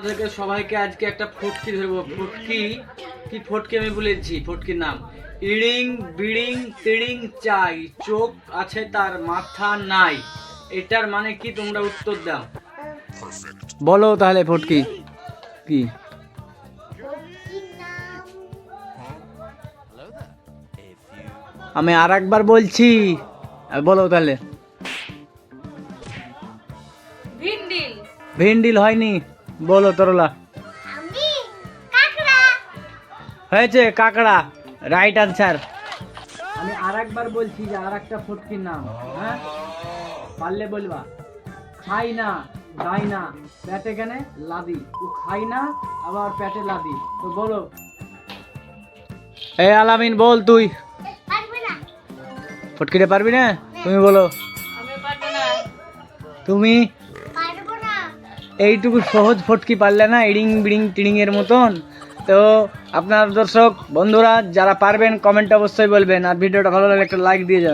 আপনাদেরকে সবাইকে আজকে একটা ফটকি ধরবো। ফটকি কি ফটকি আমি বলেছি, ফটকির নাম ইড়িং বিড়িং তিড়িং চাই, চোখ আছে তার মাথা নাই। এটার মানে কি তোমরা উত্তর দাও। বলো তাহলে ফটকি কি? আমি আর একবার বলছি, বলো তাহলে। ভিন্ডিল। ভিন্ডিল হয়নি, বলো তরলা। হয়েছে কাকড়া, রাইট আনসার। আমি আর একবার বলছি যে আর একটা ফটকির নাম, হ্যাঁ পারলে বলবা। খাই না, দাই না, পেটে কেনে লাদি। ও খাই না আবার পেটে লাদি, তো বলো। এই আলামিন বল তুই। ফটকিটা পারবি না? তুমি বলো। আমি পারবো না। তুমি এইটুকু সহজ ফটকি পারলে না, ইডিং বিডিং টিডিং এর মতন। তো আপনার দর্শক বন্ধুরা যারা পারবেন কমেন্ট অবশ্যই বলবেন, আর ভিডিওটা ভালো লাগলে একটা লাইক দিয়ে যাবেন।